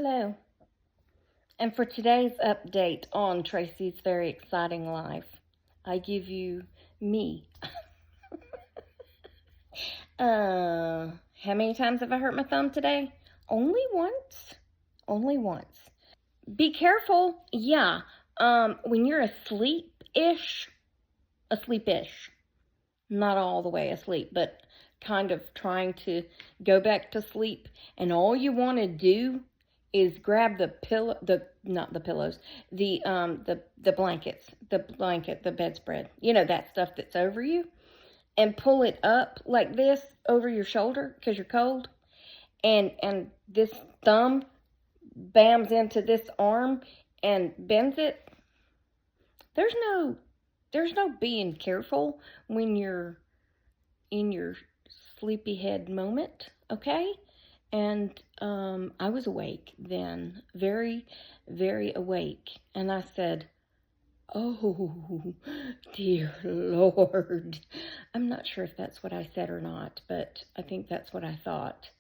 Hello, and for today's update on Tracy's very exciting life, I give you me. How many times have I hurt my thumb today? Only once. Only once. Be careful. Yeah. When you're asleep-ish, not all the way asleep, but kind of trying to go back to sleep, and all you want to do is grab the pillow, not the pillows, the blankets, the bedspread, that stuff that's over you, and pull it up like this over your shoulder because you're cold, and this thumb bams into this arm and bends it. There's no being careful when you're in your sleepyhead moment, okay? And I was awake then, very, very awake. And I said, "Oh, dear Lord." I'm not sure if that's what I said or not, but I think that's what I thought.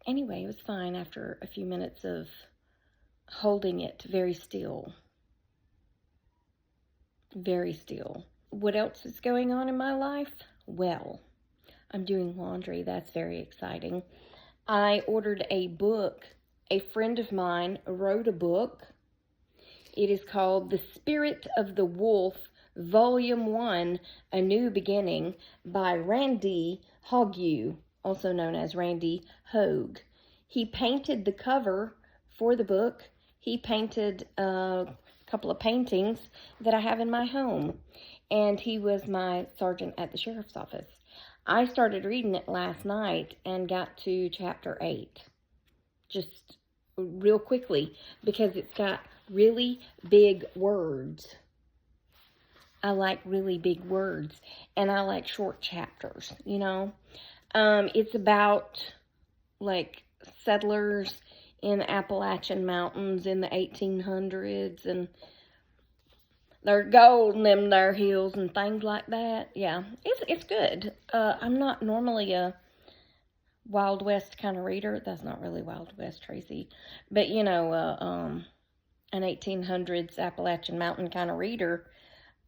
Anyway, it was fine after a few minutes of holding it very still. Very still. What else is going on in my life? Well, I'm doing laundry. That's very exciting. I ordered a book. A friend of mine wrote a book. It is called The Spirit of the Wolf, Volume 1, A New Beginning by Randy Hogue, also known as Randy Hogue. He painted the cover for the book. He painted a couple of paintings that I have in my home. And he was my sergeant at the sheriff's office. I started reading it last night and got to chapter 8 just real quickly because it's got really big words. I like really big words, and I like short chapters, It's about, like, settlers in the Appalachian Mountains in the 1800s, and there's gold in them there hills and things like that. Yeah, it's good. I'm not normally a Wild West kind of reader. That's not really Wild West, Tracy. But, an 1800s Appalachian Mountain kind of reader.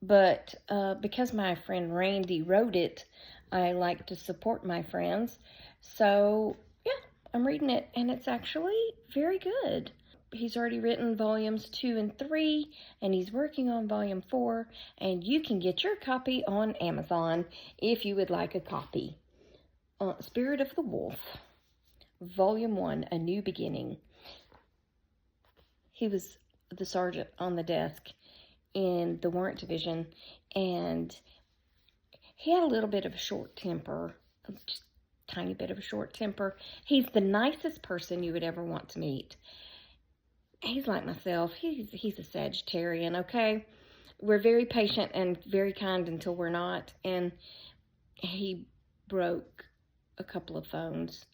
But because my friend Randy wrote it, I like to support my friends. So, yeah, I'm reading it, and it's actually very good. He's already written volumes 2 and 3, and he's working on volume 4, and you can get your copy on Amazon if you would like a copy. Spirit of the Wolf, Volume 1, A New Beginning. He was the sergeant on the desk in the warrant division, and he had a little bit of a short temper, just a tiny bit of a short temper. He's the nicest person you would ever want to meet. He's like myself. He's a Sagittarian, okay? We're very patient and very kind until we're not, and he broke a couple of phones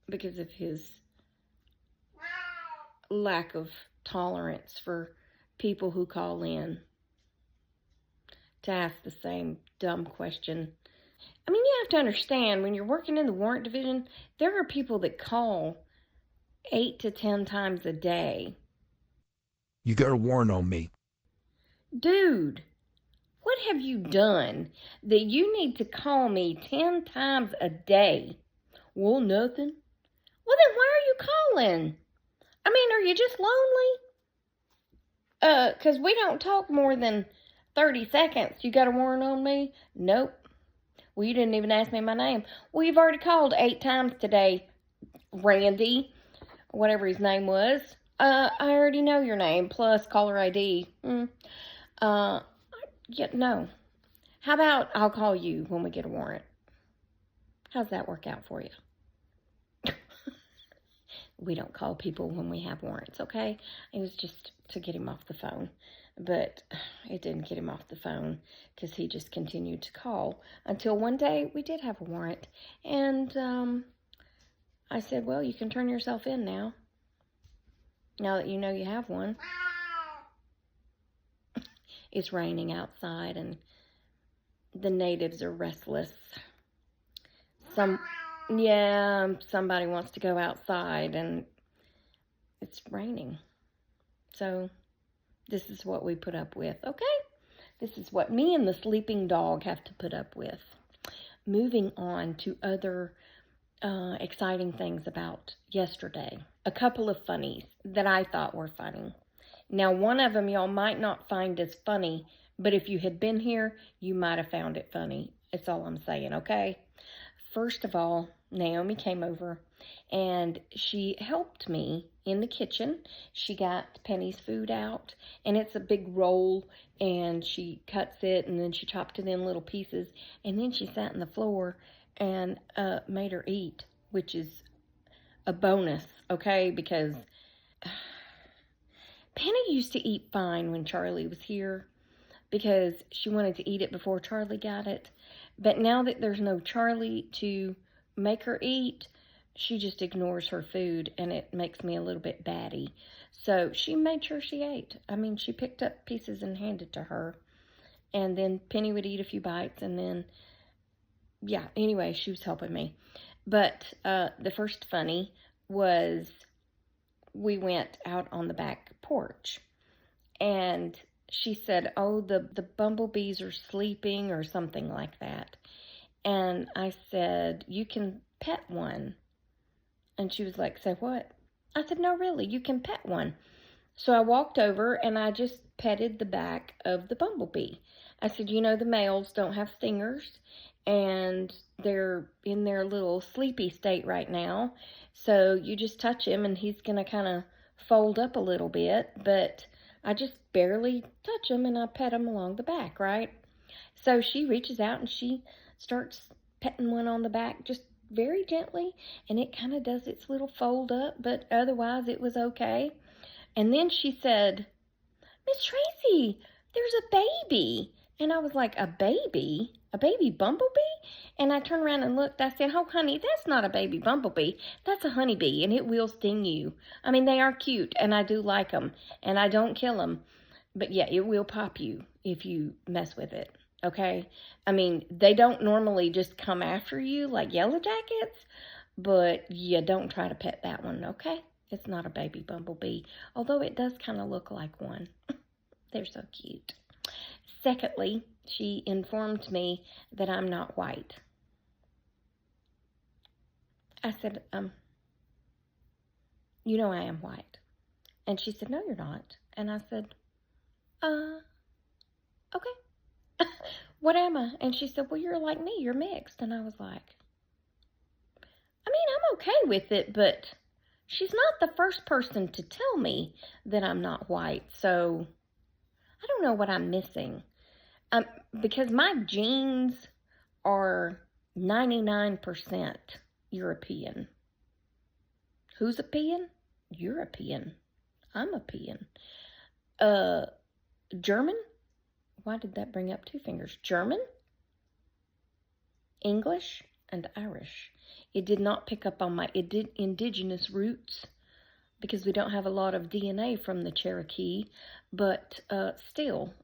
because of his lack of tolerance for people who call in to ask the same dumb question. I mean, you have to understand, when you're working in the warrant division, there are people that call 8 to 10 times a day. You got a warrant on me. Dude, what have you done that you need to call me 10 times a day? Well, nothing. Well, then why are you calling? I mean, are you just lonely? 'Cause we don't talk more than 30 seconds. You got a warrant on me? Nope. Well, you didn't even ask me my name. Well, you've already called 8 times today, Randy, whatever his name was. I already know your name, plus caller ID. Yeah, no. How about I'll call you when we get a warrant? How's that work out for you? We don't call people when we have warrants, okay? It was just to get him off the phone. But it didn't get him off the phone because he just continued to call until one day we did have a warrant. And I said, well, you can turn yourself in now that you know you have one. It's raining outside and the natives are restless. Somebody wants to go outside, and it's raining. So this is what we put up with, okay? This is what me and the sleeping dog have to put up with. Moving on to other exciting things about yesterday. A couple of funnies that I thought were funny. Now, one of them y'all might not find as funny, but if you had been here, you might have found it funny. That's all I'm saying, okay? First of all, Naomi came over and she helped me in the kitchen. She got Penny's food out, and it's a big roll, and she cuts it, and then she chopped it in little pieces, and then she sat on the floor and made her eat, which is a bonus, okay, because Penny used to eat fine when Charlie was here because she wanted to eat it before Charlie got it. But now that there's no Charlie to make her eat, she just ignores her food, and it makes me a little bit batty. So she made sure she ate. I mean, she picked up pieces and handed to her. And then Penny would eat a few bites, and then, yeah, anyway, she was helping me. But the first funny was we went out on the back porch, and she said, oh, the bumblebees are sleeping or something like that. And I said, you can pet one. And she was like, say what? I said, no, really, you can pet one. So I walked over and I just petted the back of the bumblebee. I said, you know, the males don't have stingers, and they're in their little sleepy state right now. So you just touch him and he's going to kind of fold up a little bit, but I just barely touch him and I pet him along the back, right? So she reaches out and she starts petting one on the back just very gently, and it kind of does its little fold up, but otherwise it was okay. And then she said, Miss Tracy, there's a baby. And I was like, a baby? A baby bumblebee? And I turned around and looked. I said, oh, honey, that's not a baby bumblebee. That's a honeybee, and it will sting you. I mean, they are cute, and I do like them, and I don't kill them. But, yeah, it will pop you if you mess with it, okay? I mean, they don't normally just come after you like yellow jackets, but you don't try to pet that one, okay? It's not a baby bumblebee, although it does kind of look like one. They're so cute. Secondly, she informed me that I'm not white. I said, you know I am white. And she said, no, you're not. And I said, okay. What am I? And she said, well, you're like me. You're mixed. And I was like, I mean, I'm okay with it, but she's not the first person to tell me that I'm not white. So I don't know what I'm missing. Because my genes are 99% European. Who's a peon? European. I'm a peon. German? Why did that bring up two fingers? German, English, and Irish. It did not pick up on my indigenous roots because we don't have a lot of DNA from the Cherokee, but still,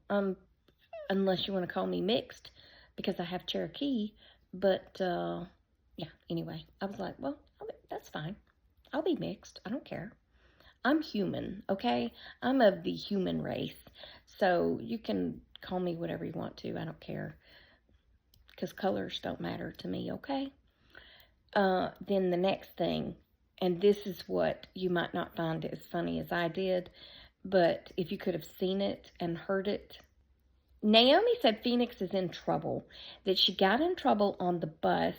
unless you want to call me mixed because I have Cherokee, but yeah, anyway, I was like, well, that's fine. I'll be mixed. I don't care. I'm human, okay? I'm of the human race, so you can call me whatever you want to. I don't care, because colors don't matter to me, okay? Then the next thing, and this is what you might not find as funny as I did, but if you could have seen it and heard it, Naomi said Phoenix is in trouble, that she got in trouble on the bus,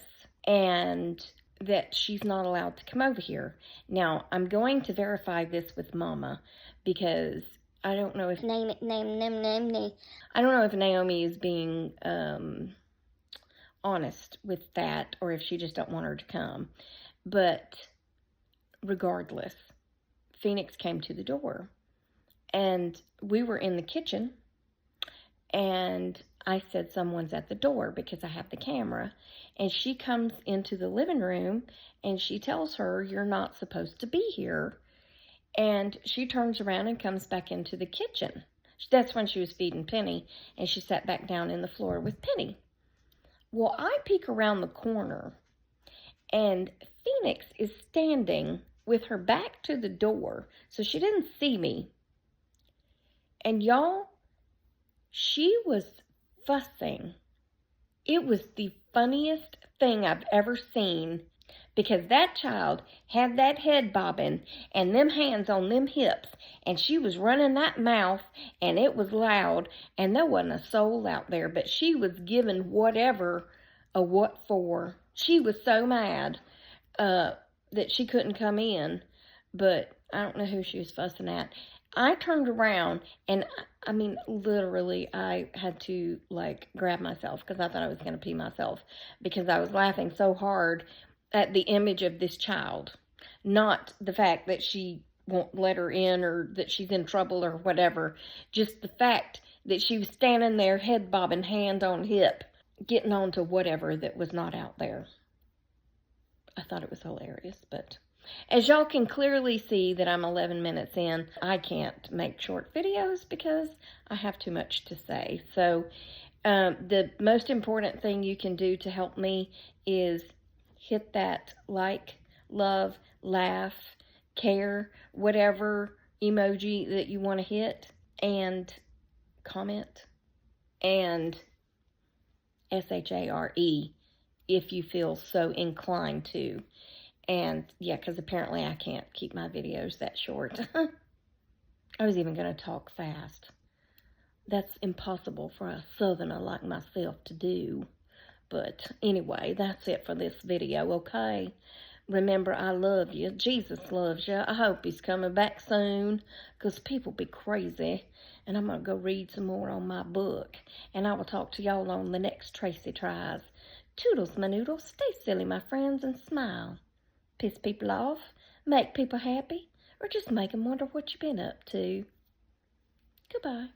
and that she's not allowed to come over here. Now, I'm going to verify this with Mama, because I don't know if Name. I don't know if Naomi is being honest with that, or if she just don't want her to come. But regardless, Phoenix came to the door, and we were in the kitchen, and I said someone's at the door because I have the camera, and she comes into the living room, and she tells her, you're not supposed to be here, and she turns around and comes back into the kitchen. That's when she was feeding Penny, and she sat back down in the floor with Penny. Well, I peek around the corner, and Phoenix is standing with her back to the door, so she didn't see me. And y'all, she was fussing. It was the funniest thing I've ever seen, because that child had that head bobbing and them hands on them hips, and she was running that mouth, and it was loud, and there wasn't a soul out there, but she was giving whatever a what for. She was so mad that she couldn't come in, but I don't know who she was fussing at. I turned around, and I mean, literally, I had to, like, grab myself because I thought I was going to pee myself, because I was laughing so hard at the image of this child, not the fact that she won't let her in or that she's in trouble or whatever, just the fact that she was standing there, head bobbing, hand on hip, getting on to whatever that was not out there. I thought it was hilarious, but as y'all can clearly see that I'm 11 minutes in, I can't make short videos because I have too much to say. So the most important thing you can do to help me is hit that like, love, laugh, care, whatever emoji that you want to hit, and comment, and SHARE if you feel so inclined to. And yeah, because apparently I can't keep my videos that short. I was even going to talk fast. That's impossible for a southerner like myself to do. But anyway, that's it for this video, okay? Remember, I love you. Jesus loves you. I hope he's coming back soon, because people be crazy. And I'm going to go read some more on my book. And I will talk to y'all on the next Tracy Tries. Toodles, my noodles. Stay silly, my friends, and smile. Piss people off, make people happy, or just make them wonder what you've been up to. Goodbye.